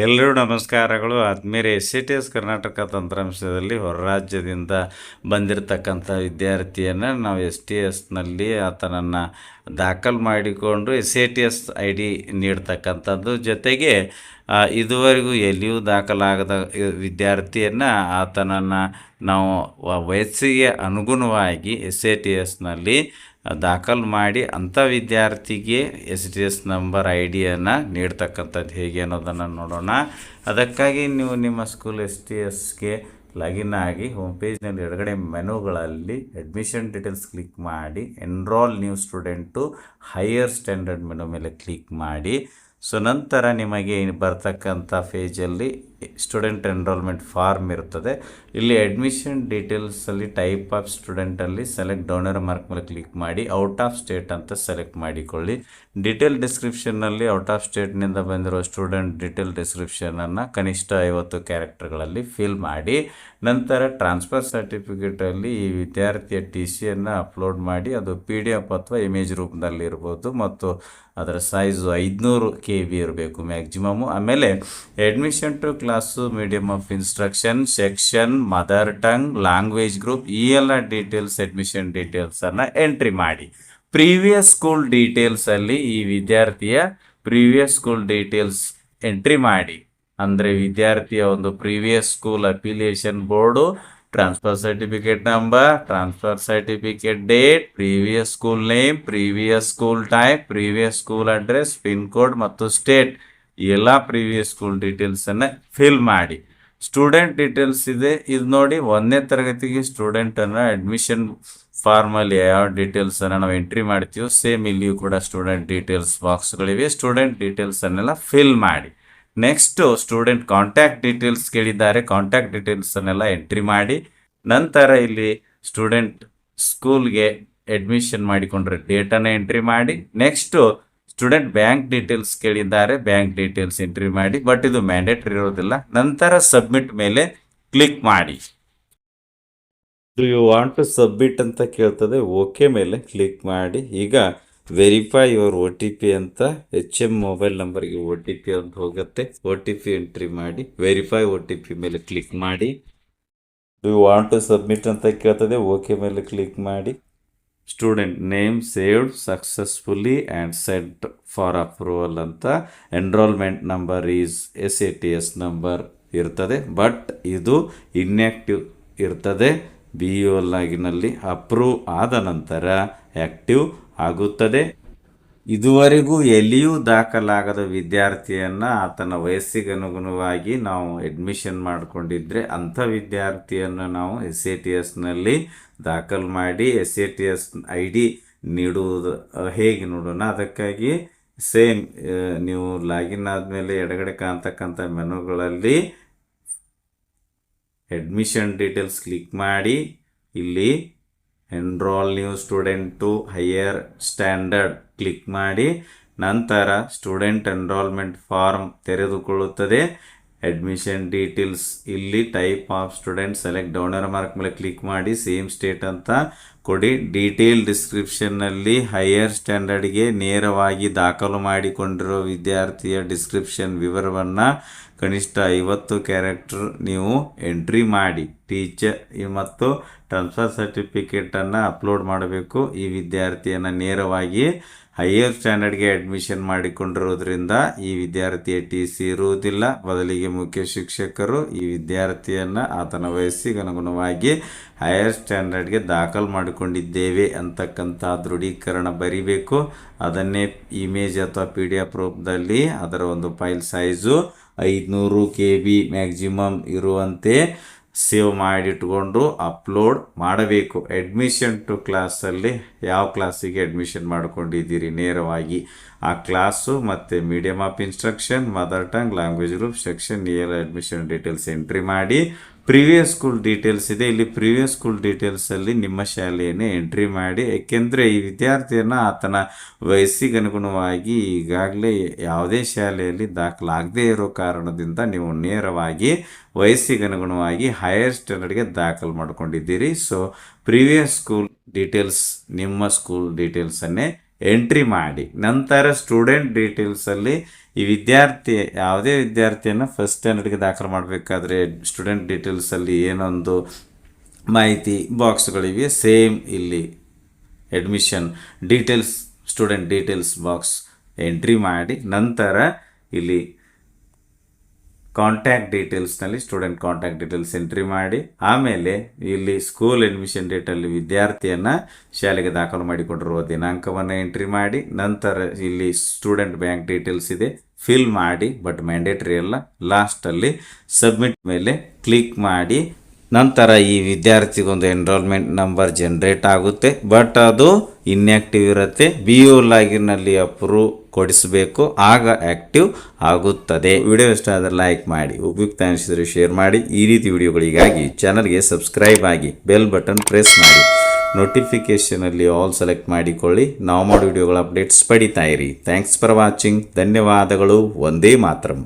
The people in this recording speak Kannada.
ಎಲ್ಲರೂ ನಮಸ್ಕಾರಗಳು. ಆದ್ಮೇಲೆ SATS ಕರ್ನಾಟಕ ತಂತ್ರಾಂಶದಲ್ಲಿ ಹೊರ ರಾಜ್ಯದಿಂದ ಬಂದಿರತಕ್ಕಂಥ ವಿದ್ಯಾರ್ಥಿಯನ್ನು ನಾವು STSನಲ್ಲಿ ಆತನನ್ನು ದಾಖಲು ಮಾಡಿಕೊಂಡು SATS ID ನೀಡ್ತಕ್ಕಂಥದ್ದು. ಜೊತೆಗೆ ಇದುವರೆಗೂ ಎಲ್ಲಿಯೂ ದಾಖಲಾಗದ ವಿದ್ಯಾರ್ಥಿಯನ್ನು ಆತನನ್ನು ನಾವು ವಯಸ್ಸಿಗೆ ಅನುಗುಣವಾಗಿ SATSನಲ್ಲಿ ದಾಖಲು ಮಾಡಿ ಅಂಥ ವಿದ್ಯಾರ್ಥಿಗೆ STS ನಂಬರ್ ID-ಯನ್ನು ನೀಡ್ತಕ್ಕಂಥದ್ದು ಹೇಗೆ ಅನ್ನೋದನ್ನು ನೋಡೋಣ. ಅದಕ್ಕಾಗಿ ನೀವು ನಿಮ್ಮ ಸ್ಕೂಲ್ STSಗೆ ಲಾಗಿನ್ ಆಗಿ ಹೋಮ್ ಪೇಜ್ನಲ್ಲಿ ಎಡಗಡೆ ಮೆನುಗಳಲ್ಲಿ ಅಡ್ಮಿಷನ್ ಡೀಟೇಲ್ಸ್ ಕ್ಲಿಕ್ ಮಾಡಿ enroll new student higher standard menu ಮೇಲೆ ಕ್ಲಿಕ್ ಮಾಡಿ. ಸೊ ನಂತರ ನಿಮಗೆ ಬರ್ತಕ್ಕಂಥ ಪೇಜಲ್ಲಿ ಸ್ಟೂಡೆಂಟ್ ಎನ್ರೋಲ್ಮೆಂಟ್ ಫಾರ್ಮ್ ಇರ್ತದೆ. ಇಲ್ಲಿ ಅಡ್ಮಿಷನ್ ಡೀಟೇಲ್ಸಲ್ಲಿ ಟೈಪ್ ಆಫ್ ಸ್ಟೂಡೆಂಟಲ್ಲಿ ಸೆಲೆಕ್ಟ್ ಡೌನರ್ ಮಾರ್ಕ್ ಮೇಲೆ ಕ್ಲಿಕ್ ಮಾಡಿ ಔಟ್ ಆಫ್ ಸ್ಟೇಟ್ ಅಂತ ಸೆಲೆಕ್ಟ್ ಮಾಡಿಕೊಳ್ಳಿ. ಡೀಟೇಲ್ ಡಿಸ್ಕ್ರಿಪ್ಷನ್ನಲ್ಲಿ ಔಟ್ ಆಫ್ ಸ್ಟೇಟ್ನಿಂದ ಬಂದಿರೋ ಸ್ಟೂಡೆಂಟ್ ಡೀಟೇಲ್ ಡಿಸ್ಕ್ರಿಪ್ಷನನ್ನು ಕನಿಷ್ಠ 50 ಕ್ಯಾರೆಕ್ಟರ್ಗಳಲ್ಲಿ ಫಿಲ್ ಮಾಡಿ. ನಂತರ ಟ್ರಾನ್ಸ್ಫರ್ ಸರ್ಟಿಫಿಕೇಟಲ್ಲಿ ಈ ವಿದ್ಯಾರ್ಥಿಯ TCಯನ್ನು ಅಪ್ಲೋಡ್ ಮಾಡಿ. ಅದು PDF ಅಥವಾ ಇಮೇಜ್ ರೂಪದಲ್ಲಿ ಇರ್ಬೋದು ಮತ್ತು ಅದರ ಸೈಜು 500 KB ಇರಬೇಕು ಮ್ಯಾಕ್ಸಿಮಮ್ಮು. ಆಮೇಲೆ admission to class, medium of instruction, section, mother tongue, language group ಈ ಎಲ್ಲ ಡೀಟೇಲ್ಸ್ ಅಡ್ಮಿಷನ್ ಡೀಟೇಲ್ಸನ್ನು ಎಂಟ್ರಿ ಮಾಡಿ. ಪ್ರೀವಿಯಸ್ ಸ್ಕೂಲ್ ಡೀಟೇಲ್ಸಲ್ಲಿ ಈ ವಿದ್ಯಾರ್ಥಿಯ ಪ್ರೀವಿಯಸ್ ಸ್ಕೂಲ್ ಡೀಟೇಲ್ಸ್ ಎಂಟ್ರಿ ಮಾಡಿ. ಅಂದರೆ ವಿದ್ಯಾರ್ಥಿಯ ಒಂದು previous school affiliation board, transfer certificate number, transfer certificate date, previous school name, previous school type, previous school address, pin code ಮತ್ತು ಸ್ಟೇಟ್ ಎಲ್ಲ ಪ್ರೀವಿಯಸ್ ಸ್ಕೂಲ್ ಡೀಟೇಲ್ಸನ್ನು ಫಿಲ್ ಮಾಡಿ. ಸ್ಟೂಡೆಂಟ್ ಡೀಟೇಲ್ಸ್ ಇದೆ, ಇದು ನೋಡಿ 1ನೇ ತರಗತಿಗೆ ಸ್ಟೂಡೆಂಟನ್ನು ಅಡ್ಮಿಷನ್ ಫಾರ್ಮಲ್ಲಿ ಯಾವ ಡೀಟೇಲ್ಸನ್ನು ನಾವು ಎಂಟ್ರಿ ಮಾಡ್ತೀವೋ ಸೇಮ್ ಇಲ್ಲಿಯೂ ಕೂಡ ಸ್ಟೂಡೆಂಟ್ ಡೀಟೇಲ್ಸ್ ಬಾಕ್ಸ್ಗಳಿವೆ. ಸ್ಟೂಡೆಂಟ್ ಡೀಟೇಲ್ಸನ್ನೆಲ್ಲ ಫಿಲ್ ಮಾಡಿ. ನೆಕ್ಸ್ಟು ಸ್ಟೂಡೆಂಟ್ ಕಾಂಟ್ಯಾಕ್ಟ್ ಡೀಟೇಲ್ಸ್ ಕೇಳಿದ್ದಾರೆ, ಕಾಂಟ್ಯಾಕ್ಟ್ ಡೀಟೇಲ್ಸನ್ನೆಲ್ಲ ಎಂಟ್ರಿ ಮಾಡಿ. ನಂತರ ಇಲ್ಲಿ ಸ್ಟೂಡೆಂಟ್ ಸ್ಕೂಲ್ಗೆ ಅಡ್ಮಿಷನ್ ಮಾಡಿಕೊಂಡ್ರೆ ಡೇಟನ್ನು ಎಂಟ್ರಿ ಮಾಡಿ. ನೆಕ್ಸ್ಟು ಸ್ಟೂಡೆಂಟ್ ಬ್ಯಾಂಕ್ ಡೀಟೇಲ್ಸ್ ಕೇಳಿದ್ದಾರೆ, ಬ್ಯಾಂಕ್ ಡೀಟೇಲ್ಸ್ ಎಂಟ್ರಿ ಮಾಡಿ. ಬಟ್ ಇದು ಮ್ಯಾಂಡೇಟರಿ ಇರೋದಿಲ್ಲ. ನಂತರ ಸಬ್ಮಿಟ್ ಮೇಲೆ ಕ್ಲಿಕ್ ಮಾಡಿ. ಯು ವಾಂಟ್ ಟು ಸಬ್ಮಿಟ್ ಅಂತ ಕೇಳ್ತದೆ, ಓಕೆ ಮೇಲೆ ಕ್ಲಿಕ್ ಮಾಡಿ. ಈಗ ವೆರಿಫೈ ಯುವರ್ OTP ಅಂತ HM ಮೊಬೈಲ್ ನಂಬರ್ಗೆ OTP ಅಂತ ಹೋಗುತ್ತೆ. OTP ಎಂಟ್ರಿ ಮಾಡಿ ವೆರಿಫೈ OTP ಮೇಲೆ ಕ್ಲಿಕ್ ಮಾಡಿ. ಯು ವಾಂಟ್ ಟು ಸಬ್ಮಿಟ್ ಅಂತ ಕೇಳ್ತದೆ, ಓಕೆ ಮೇಲೆ ಕ್ಲಿಕ್ ಮಾಡಿ. Student name saved successfully and sent for approval ಅಂತ enrollment number is SATS number ಇರ್ತದೆ. ಬಟ್ ಇದು ಇನ್ಯಾಕ್ಟಿವ್ ಇರ್ತದೆ. BO ಲಾಗಿನಲ್ಲಿ ಅಪ್ರೂವ್ ಆದ ನಂತರ ಆ್ಯಕ್ಟಿವ್ ಆಗುತ್ತದೆ. ಇದುವರೆಗೂ ಎಲ್ಲಿಯೂ ದಾಖಲಾಗದ ವಿದ್ಯಾರ್ಥಿಯನ್ನು ಆತನ ವಯಸ್ಸಿಗೆ ಅನುಗುಣವಾಗಿ ನಾವು ಅಡ್ಮಿಷನ್ ಮಾಡಿಕೊಂಡಿದ್ರೆ ಅಂಥ ವಿದ್ಯಾರ್ಥಿಯನ್ನು ನಾವು SATSನಲ್ಲಿ ದಾಖಲು ಮಾಡಿ SATS ID ನೀಡುವುದು ಹೇಗೆ ನೋಡೋಣ. ಅದಕ್ಕಾಗಿ ಸೇಮ್ ನೀವು ಲಾಗಿನ್ ಆದಮೇಲೆ ಎಡಗಡೆ ಕಾಣ್ತಕ್ಕಂಥ ಮೆನುಗಳಲ್ಲಿ ಅಡ್ಮಿಷನ್ ಡೀಟೇಲ್ಸ್ ಕ್ಲಿಕ್ ಮಾಡಿ. ಇಲ್ಲಿ enroll new student to higher standard click ಮಾಡಿ. ನಂತರ ಸ್ಟೂಡೆಂಟ್ ಎನ್ರೋಲ್ಮೆಂಟ್ ಫಾರ್ಮ್ ತೆರೆದುಕೊಳ್ಳುತ್ತದೆ. ಅಡ್ಮಿಷನ್ ಡೀಟೇಲ್ಸ್ ಇಲ್ಲಿ type of student select down arrow mark ಮೇಲೆ ಕ್ಲಿಕ್ ಮಾಡಿ ಸೇಮ್ ಸ್ಟೇಟ್ ಅಂತ ಕೊಡಿ. ಡೀಟೇಲ್ ಡಿಸ್ಕ್ರಿಪ್ಷನ್ನಲ್ಲಿ ಹೈಯರ್ ಸ್ಟ್ಯಾಂಡರ್ಡ್ಗೆ ನೇರವಾಗಿ ದಾಖಲು ಮಾಡಿಕೊಂಡಿರೋ ವಿದ್ಯಾರ್ಥಿಯ ಡಿಸ್ಕ್ರಿಪ್ಷನ್ ವಿವರವನ್ನು ಕನಿಷ್ಠ 50 ಕ್ಯಾರೆಕ್ಟರ್ ನೀವು ಎಂಟ್ರಿ ಮಾಡಿ. ಟೀಚರ್ ಮತ್ತು ಟ್ರಾನ್ಸ್ಫರ್ ಸರ್ಟಿಫಿಕೇಟನ್ನು ಅಪ್ಲೋಡ್ ಮಾಡಬೇಕು. ಈ ವಿದ್ಯಾರ್ಥಿಯನ್ನು ನೇರವಾಗಿ ಹೈಯರ್ ಸ್ಟ್ಯಾಂಡರ್ಡ್ಗೆ ಅಡ್ಮಿಷನ್ ಮಾಡಿಕೊಂಡಿರೋದ್ರಿಂದ ಈ ವಿದ್ಯಾರ್ಥಿಯ TC ಇರುವುದಿಲ್ಲ. ಬದಲಿಗೆ ಮುಖ್ಯ ಶಿಕ್ಷಕರು ಈ ವಿದ್ಯಾರ್ಥಿಯನ್ನು ಆತನ ವಯಸ್ಸಿಗೆ ಅನುಗುಣವಾಗಿ ಹೈಯರ್ ಸ್ಟ್ಯಾಂಡರ್ಡ್ಗೆ ದಾಖಲು ಮಾಡಿಕೊಂಡಿದ್ದೇವೆ ಅಂತಕ್ಕಂಥ ದೃಢೀಕರಣ ಬರಿಬೇಕು. ಅದನ್ನೇ ಇಮೇಜ್ ಅಥವಾ PDF ರೂಪದಲ್ಲಿ ಅದರ ಒಂದು ಫೈಲ್ ಸೈಜು 500 KB ಮ್ಯಾಕ್ಸಿಮಮ್ ಇರುವಂತೆ ಸೇವ್ ಮಾಡಿಟ್ಕೊಂಡು ಅಪ್ಲೋಡ್ ಮಾಡಬೇಕು. ಅಡ್ಮಿಷನ್ ಟು ಕ್ಲಾಸಲ್ಲಿ ಯಾವ ಕ್ಲಾಸಿಗೆ ಅಡ್ಮಿಷನ್ ಮಾಡ್ಕೊಂಡಿದ್ದೀರಿ ನೇರವಾಗಿ ಆ ಕ್ಲಾಸು ಮತ್ತು medium of instruction, mother tongue, language group, section ಎಲ್ಲ ಅಡ್ಮಿಷನ್ ಡೀಟೇಲ್ಸ್ ಎಂಟ್ರಿ ಮಾಡಿ. ಪ್ರೀವಿಯಸ್ ಸ್ಕೂಲ್ ಡೀಟೇಲ್ಸ್ ಇದೆ, ಇಲ್ಲಿ ಪ್ರೀವಿಯಸ್ ಸ್ಕೂಲ್ ಡೀಟೇಲ್ಸಲ್ಲಿ ನಿಮ್ಮ ಶಾಲೆಯನ್ನೇ ಎಂಟ್ರಿ ಮಾಡಿ. ಏಕೆಂದರೆ ಈ ವಿದ್ಯಾರ್ಥಿಯನ್ನು ಆತನ ವಯಸ್ಸಿಗೆ ಅನುಗುಣವಾಗಿ ಈಗಾಗಲೇ ಯಾವುದೇ ಶಾಲೆಯಲ್ಲಿ ದಾಖಲಾಗದೇ ಇರೋ ಕಾರಣದಿಂದ ನೀವು ನೇರವಾಗಿ ವಯಸ್ಸಿಗೆ ಅನುಗುಣವಾಗಿ ಹೈಯರ್ ಸ್ಟ್ಯಾಂಡರ್ಡ್ಗೆ ದಾಖಲು ಮಾಡ್ಕೊಂಡಿದ್ದೀರಿ. ಸೊ ಪ್ರೀವಿಯಸ್ ಸ್ಕೂಲ್ ಡೀಟೇಲ್ಸ್ ನಿಮ್ಮ ಸ್ಕೂಲ್ ಡೀಟೇಲ್ಸನ್ನೇ ಎಂಟ್ರಿ ಮಾಡಿ ನಂತರ ಸ್ಟೂಡೆಂಟ್ ಡೀಟೇಲ್ಸಲ್ಲಿ ಈ ಯಾವುದೇ ವಿದ್ಯಾರ್ಥಿಯನ್ನು ಫಸ್ಟ್ ಸ್ಟ್ಯಾಂಡರ್ಡ್ಗೆ ದಾಖಲು ಮಾಡಬೇಕಾದ್ರೆ ಸ್ಟೂಡೆಂಟ್ ಡೀಟೇಲ್ಸಲ್ಲಿ ಏನೊಂದು ಮಾಹಿತಿ ಬಾಕ್ಸ್ಗಳಿವೆ ಸೇಮ್ ಇಲ್ಲಿ admission details student details box entry ಮಾಡಿ ನಂತರ ಇಲ್ಲಿ ಕಾಂಟ್ಯಾಕ್ಟ್ ಡೀಟೇಲ್ಸ್ನಲ್ಲಿ ಸ್ಟೂಡೆಂಟ್ ಕಾಂಟ್ಯಾಕ್ಟ್ ಡೀಟೇಲ್ಸ್ ಎಂಟ್ರಿ ಮಾಡಿ ಆಮೇಲೆ ಇಲ್ಲಿ ಸ್ಕೂಲ್ ಅಡ್ಮಿಷನ್ ಡೇಟಲ್ಲಿ ವಿದ್ಯಾರ್ಥಿಯನ್ನು ಶಾಲೆಗೆ ದಾಖಲು ಮಾಡಿಕೊಂಡಿರುವ ದಿನಾಂಕವನ್ನು ಎಂಟ್ರಿ ಮಾಡಿ ನಂತರ ಇಲ್ಲಿ ಸ್ಟೂಡೆಂಟ್ ಬ್ಯಾಂಕ್ ಡೀಟೇಲ್ಸ್ ಇದೆ ಫಿಲ್ ಮಾಡಿ ಬಟ್ ಮ್ಯಾಂಡೇಟರಿ ಅಲ್ಲ ಲಾಸ್ಟಲ್ಲಿ ಸಬ್ಮಿಟ್ ಮೇಲೆ ಕ್ಲಿಕ್ ಮಾಡಿ ನಂತರ ಈ ವಿದ್ಯಾರ್ಥಿಗೊಂದು ಎನ್ರೋಲ್ಮೆಂಟ್ ನಂಬರ್ ಜನರೇಟ್ ಆಗುತ್ತೆ ಬಟ್ ಅದು ಇನ್ಯಾಕ್ಟಿವ್ ಇರುತ್ತೆ BO ಲಾಗಿನ್ನಲ್ಲಿ ಅಪ್ರೂವ್ ಕೊಡಿಸಬೇಕು ಆಗ ಆ್ಯಕ್ಟಿವ್ ಆಗುತ್ತದೆ. ವಿಡಿಯೋ ಇಷ್ಟ ಆದರೆ ಲೈಕ್ ಮಾಡಿ, ಉಪಯುಕ್ತ ಅನಿಸಿದರೆ ಶೇರ್ ಮಾಡಿ. ಈ ರೀತಿ ವಿಡಿಯೋಗಳಿಗಾಗಿ ಚಾನಲ್ಗೆ ಸಬ್ಸ್ಕ್ರೈಬ್ ಆಗಿ ಬೆಲ್ ಬಟನ್ ಪ್ರೆಸ್ ಮಾಡಿ ನೋಟಿಫಿಕೇಷನಲ್ಲಿ ಆಲ್ ಸೆಲೆಕ್ಟ್ ಮಾಡಿಕೊಳ್ಳಿ. ನಾವು ಮಾಡೋ ವಿಡಿಯೋಗಳ ಅಪ್ಡೇಟ್ಸ್ ಪಡಿತಾ ಇರಿ. Thanks for watching. ಧನ್ಯವಾದಗಳು. ವಂದೇ ಮಾತರಂ.